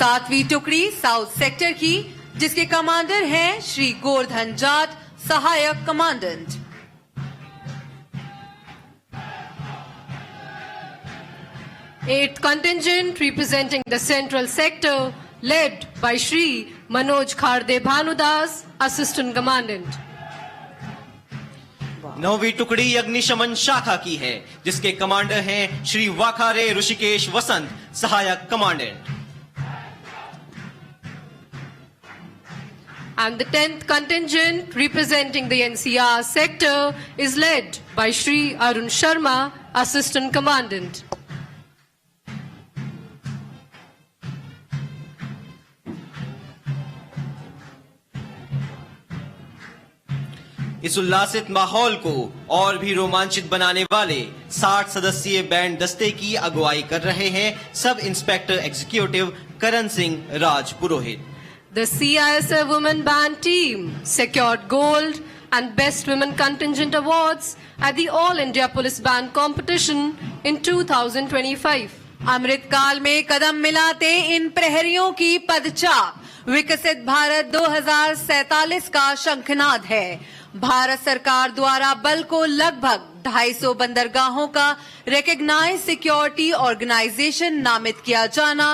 7वीं टुकड़ी south sector की, जिसके कमांडर हैं श्री गोवर्धन जाट, सहायक commandant. Eighth contingent representing the central sector, led by Shri Manoj Kharde Bhanudas, assistant commandant. 9वीं टुकड़ी अग्निशमन शाखा की है, जिसके कमांडर हैं श्री वाखारे ऋषिकेश वसंत, सहायक commandant. And the 10th contingent representing the NCR sector is led by Shri Arun Sharma, assistant commandant. इस उल्लासित माहौल को और भी रोमांचित बनाने वाले 60 सदस्यीय बैंड दस्ते की अगुवाई कर रहे हैं sub inspector executive Karan Singh Raj Purohit. The CISF Women Band team secured gold and Best Women Contingent awards at the All India Police Band competition in 2025. अमृत काल में कदम मिलाते इन प्रहरियों की पदचाप विकसित भारत 2047 का शंखनाद है। भारत सरकार द्वारा बल को लगभग 250 बंदरगाहों का रिकॉग्नाइज्ड सिक्योरिटी ऑर्गेनाइजेशन नामित किया जाना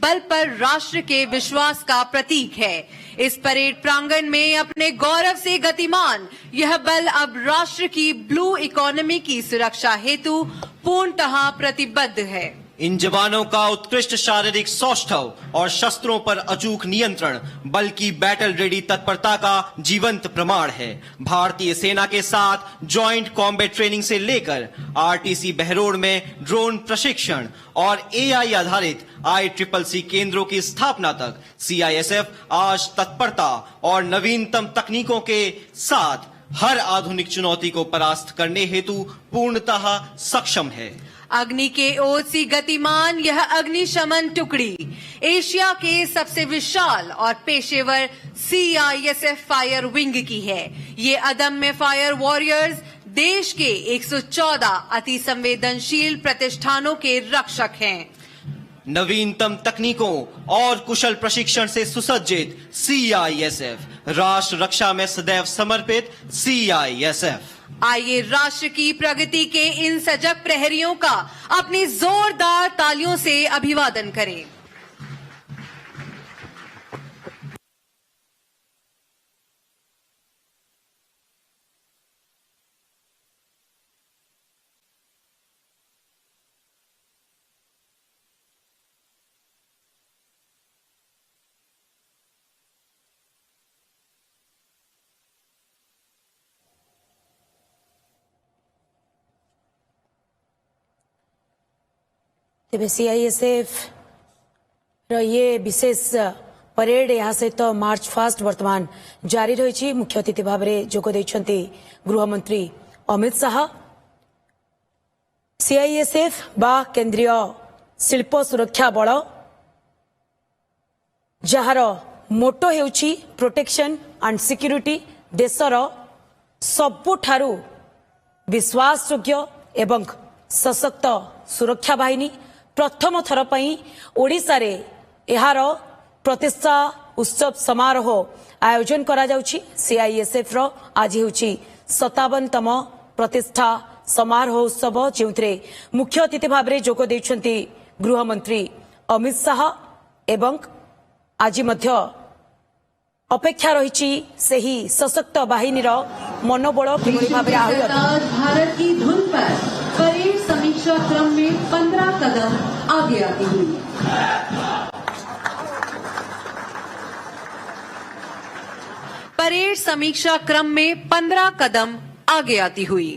बल पर राष्ट्र के विश्वास का प्रतीक है। इस परेड प्रांगण में अपने गौरव से गतिमान यह बल अब राष्ट्र की ब्लू इकोनॉमी की सुरक्षा हेतु पूर्णतः प्रतिबद्ध है। इन जवानों का उत्कृष्ट शारीरिक सौष्ठव और शस्त्रों पर अचूक नियंत्रण बल की बैटल रेडी तत्परता का जीवंत प्रमाण है। भारतीय सेना के साथ जॉइंट कॉम्बैट ट्रेनिंग से लेकर आरटीसी बहरोड में ड्रोन प्रशिक्षण और एआई आधारित ICCC केंद्रों की स्थापना तक सीआईएसएफ आज तत्परता और नवीनतम तकनीकों के साथ हर आधुनिक चुनौती को परास्त करने हेतु पूर्णतः सक्षम है। अग्नि के ओर सी गतिमान यह अग्निशमन टुकड़ी एशिया के सबसे विशाल और पेशेवर CISF फायर विंग की है। ये अदम्य फायर वॉरियर्स देश के 114 अति संवेदनशील प्रतिष्ठानों के रक्षक हैं। नवीनतम तकनीकों और कुशल प्रशिक्षण से सुसज्जित CISF, राष्ट्र रक्षा में सदैव समर्पित CISF। आइए राष्ट्र की प्रगति के इन सजग प्रहरियों का अपनी जोरदार तालियों से अभिवादन करें। तेरे CISF ये विशेष परेड यहाँ सहित मार्च फास्ट वर्तमान जारी रही। मुख्य अतिथि भाव में जोग देइछन्ति गृहमंत्री अमित शाह। CISF बा केंद्रीय शिल्प सुरक्षा बल जार मोटो हेउछि प्रोटेक्शन एंड सिक्यूरिटी, देशर सबुठारु विश्वासयोग्य एवं सशक्त सुरक्षा बाहिनी प्रथम थर पई ओडिसा रे एहार प्रतिष्ठा उत्सव समारोह आयोजन करा जाउछि। CISF रो आज हेउछि 57तम प्रतिष्ठा समारोह उत्सव, जेउथरे मुख्य अतिथि भाव में जोग देइछन्ति गृहमंत्री अमित शाह एवं आज मध्य अपेक्षा रही सही सशक्त बाहिनीर मनोबल किभଳି भाबरे भारत की धुन पर परेड समीक्षा क्रम में 15 कदम आगे आती हुई। परेड समीक्षा क्रम में 15 कदम आगे आती हुई।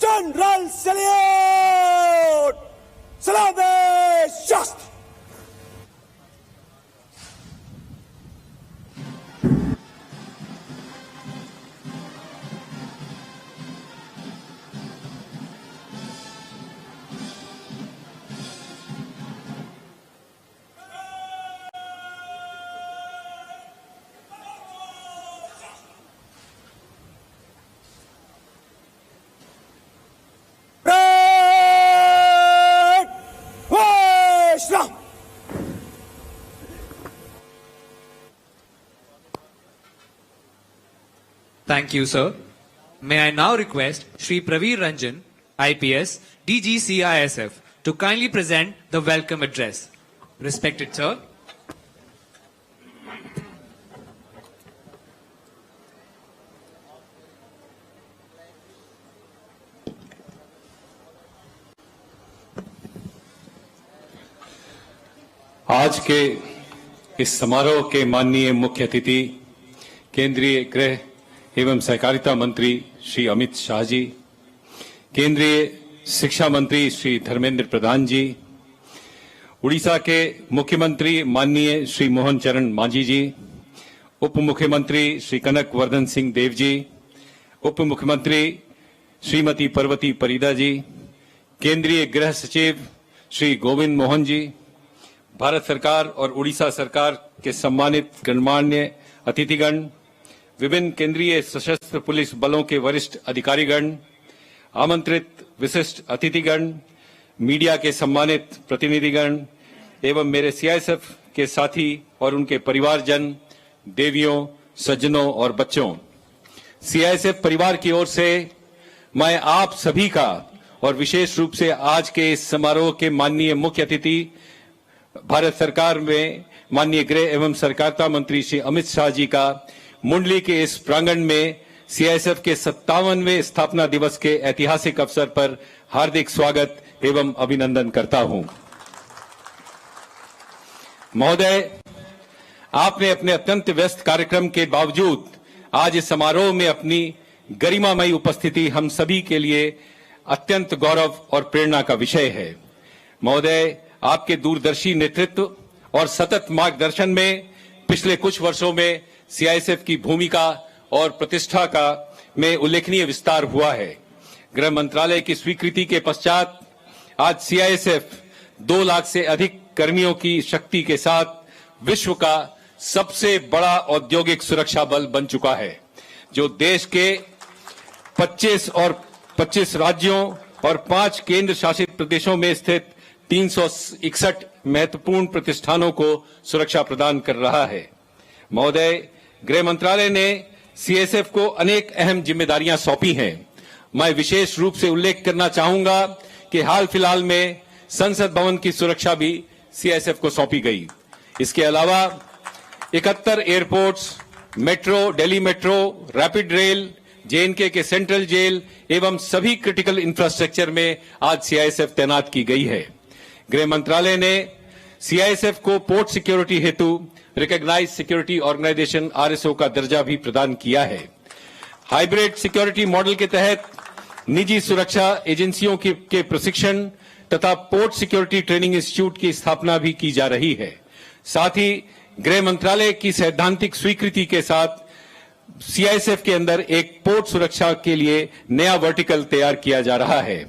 जनरल सल्यूट, सलामे शस्त्र। Thank you, sir. May I now request Shri Praveer Ranjan, IPS, DG CISF, to kindly present the welcome address. Respected sir. आज के इस समारोह के माननीय मुख्य अतिथि केंद्रीय गृह एवं सहकारिता मंत्री श्री अमित शाह जी, केंद्रीय शिक्षा मंत्री श्री धर्मेंद्र प्रधान जी, उड़ीसा के मुख्यमंत्री माननीय श्री मोहन चरण मांझी जी, उप मुख्यमंत्री श्री कनक वर्धन सिंह देव जी, उप मुख्यमंत्री श्रीमती पर्वती परिदा जी, केंद्रीय गृह सचिव श्री गोविंद मोहन जी, भारत सरकार और उड़ीसा सरकार के सम्मानित गणमान्य अतिथिगण, विभिन्न केंद्रीय सशस्त्र पुलिस बलों के वरिष्ठ अधिकारीगण, आमंत्रित विशिष्ट अतिथिगण, मीडिया के सम्मानित प्रतिनिधिगण एवं मेरे सीआईएसएफ के साथी और उनके परिवारजन, देवियों, सज्जनों और बच्चों, सीआईएसएफ परिवार की ओर से मैं आप सभी का और विशेष रूप से आज के इस समारोह के माननीय मुख्य अतिथि भारत सरकार में माननीय गृह एवं सहकारिता मंत्री श्री अमित शाह जी का मुंडली के इस प्रांगण में सीआईएसएफ के 57वें स्थापना दिवस के ऐतिहासिक अवसर पर हार्दिक स्वागत एवं अभिनंदन करता हूं। महोदय, आपने अपने अत्यंत व्यस्त कार्यक्रम के बावजूद आज इस समारोह में अपनी गरिमामयी उपस्थिति हम सभी के लिए अत्यंत गौरव और प्रेरणा का विषय है। महोदय, आपके दूरदर्शी नेतृत्व और सतत मार्गदर्शन में पिछले कुछ वर्षों में सीआईएसएफ की भूमिका और प्रतिष्ठा का में उल्लेखनीय विस्तार हुआ है। गृह मंत्रालय की स्वीकृति के पश्चात आज सीआईएसएफ 2 लाख से अधिक कर्मियों की शक्ति के साथ विश्व का सबसे बड़ा औद्योगिक सुरक्षा बल बन चुका है, जो देश के 25 राज्यों और 5 केंद्र शासित प्रदेशों में स्थित 361 महत्वपूर्ण प्रतिष्ठानों को सुरक्षा प्रदान कर रहा है। महोदय, गृह मंत्रालय ने सीएसएफ को अनेक अहम जिम्मेदारियां सौंपी हैं। मैं विशेष रूप से उल्लेख करना चाहूंगा कि हाल फिलहाल में संसद भवन की सुरक्षा भी सीएसएफ को सौंपी गई। इसके अलावा 71 airports, metro, Delhi metro, rapid rail, JNK के सेंट्रल जेल एवं सभी क्रिटिकल इंफ्रास्ट्रक्चर में आज सीआईएसएफ तैनात की गई है। गृह मंत्रालय ने सीआईएसएफ को पोर्ट सिक्योरिटी हेतु रिकॉग्नाइज्ड सिक्योरिटी ऑर्गेनाइजेशन आरएसओ का दर्जा भी प्रदान किया है। हाइब्रिड सिक्योरिटी मॉडल के तहत निजी सुरक्षा एजेंसियों के प्रशिक्षण तथा पोर्ट सिक्योरिटी ट्रेनिंग इंस्टीट्यूट की स्थापना भी की जा रही है। साथ ही गृह मंत्रालय की सैद्धांतिक स्वीकृति के साथ सीआईएसएफ के अंदर एक पोर्ट सुरक्षा के लिए नया वर्टिकल तैयार किया जा रहा है।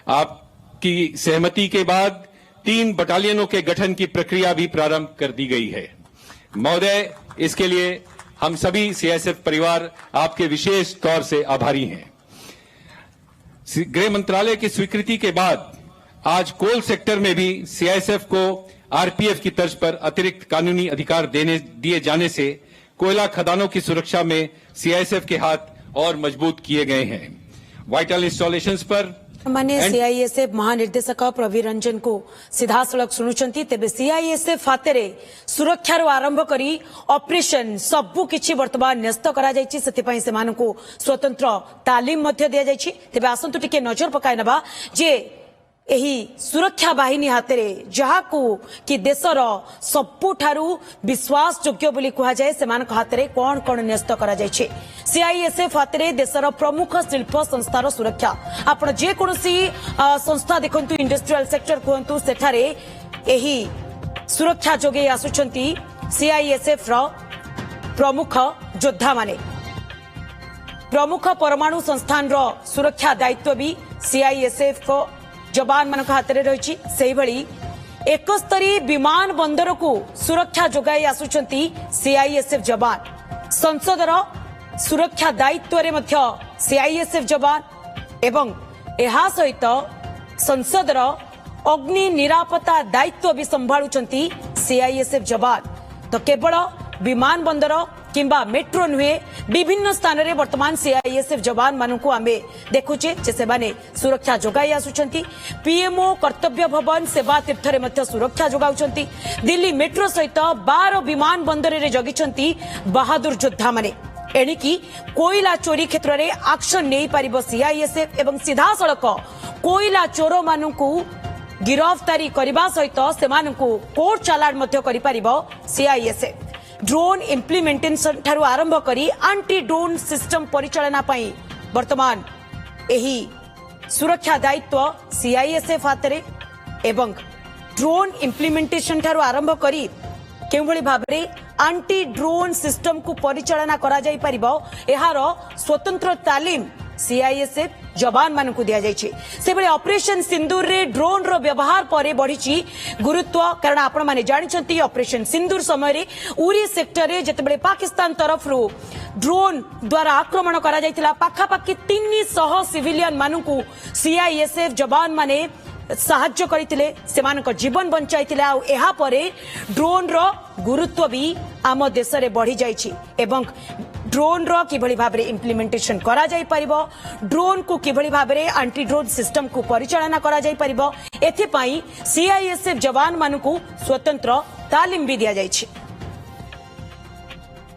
आपकी सहमति के बाद 3 बटालियनों के गठन की प्रक्रिया भी प्रारंभ कर दी गई है। महोदय, इसके लिए हम सभी सीआईएसएफ परिवार आपके विशेष तौर से आभारी हैं। गृह मंत्रालय की स्वीकृति के बाद आज कोल सेक्टर में भी सीआईएसएफ को आरपीएफ की तर्ज पर अतिरिक्त कानूनी अधिकार दिए जाने से कोयला खदानों की सुरक्षा में सीआईएसएफ के हाथ और मजबूत किए गए हैं। वाइटल इंस्टॉलेशंस पर माने सीआईएसएफ महानिर्देशक प्रवीर रंजन को सीधा सड़क शुणुचंती। तेबे सीआईएसएफ हातेरे सुरक्षार आरंभ करी ऑपरेशन सबु किछि वर्तमान न्यस्त करा जायछि। सेतिपई सेमानकु स्वतंत्र तालीम मध्य दिया जायछि। तेबे आसंतु टिके नजर पकाय नबा जे एही सुरक्षा बाहिनी हातेरे जहाकू कि देशर सबुठारु विश्वास योग्य बोली कहा जाए सेमानक हातेरे कोन कोन न्यस्त करा जायछि। सीआईएसएफ हातेरे देशर प्रमुख शिल्प संस्थार सुरक्षा। आपण जे कोनसी संस्था देखंतु इंडस्ट्रियल सेक्टर कहंतु सेठारे एही सुरक्षा जोगे आसुचंती सीआईएसएफ रो प्रमुख योद्धा माने। प्रमुख परमाणु संस्थान रो सुरक्षा दायित्व भी सीआईएसएफ को जवान मान हाथ में रही। से भली 71 विमान बंदर को सुरक्षा जोगाई आसुचंती सीआईएसएफ जवान। संसदर सुरक्षा दायित्व रे मध्य सीआईएसएफ जवान एवं एहा सहित संसदर अग्नि निरापत्ता दायित्व भी संभाळुचंती सीआईएसएफ जवान। तो केवल विमान बंदर किंबा मेट्रो नुहे विभिन्न स्थान रे वर्तमान सीआईएसएफ जवान मानकु आमे देखुचे जे सेमाने सुरक्षा जोगाई आसुचंती। पीएमओ कर्तव्य भवन सेवा तीर्थ रे मध्य सुरक्षा जोगाउचंती। दिल्ली मेट्रो सहित 12 विमान बंदर रे जगिचंती बहादुर योद्धा माने। एणिकी कोयला चोरी क्षेत्र में एक्शन नहीं पारिबो सीआईएसएफ एवं सीधा सड़क कोयला चोर मानकु गिरफ्तारी करबा सहित सेमानकु कोर्ट चालान मध्य करि पारिबो सीआईएसएफ। ड्रोन इम्प्लीमेंटेशन ठारू आरंभ करी एंटी ड्रोन सिस्टम परिचालना पई वर्तमान एही सुरक्षा दायित्व सीआईएसएफ हातरे एवं ड्रोन इम्प्लीमेंटेशन ठारू आरंभ करी केउभଳି भाबरे एंटी ड्रोन सिस्टम को परिचालना करा जाई परिबो एहार स्वतंत्र तालीम सीआईएसएफ जवान मानकु दिया जायछि। सेबळे ऑपरेशन सिंदूर रे ड्रोन रो व्यवहार परे बढ़िछि गुरुत्व कारण आपण माने जानिछंती ऑपरेशन सिंदूर समय रे उरी सेक्टर रे जतबळे पाकिस्तान तरफ रो ड्रोन द्वारा आक्रमण करा जायतिला पाखापाखि 300 सिविलियन मानकु सीआईएसएफ जवान माने साहाय्य करथिले सेमानक जीवन बंचाइथिले आ एहा परे ड्रोन रो गुरुत्व भी आम देश रे बढ़ी जायछि एवं ड्रोन रो किभଳି भाबरे इम्प्लीमेंटेशन करा जाई परिबो ड्रोन को किभଳି भाबरे एंटी ड्रोन सिस्टम को परिचालना करा जाई परिबो एथि पई सीआईएसएफ जवान मानकु स्वतंत्र तालीम भी दिया जायछि।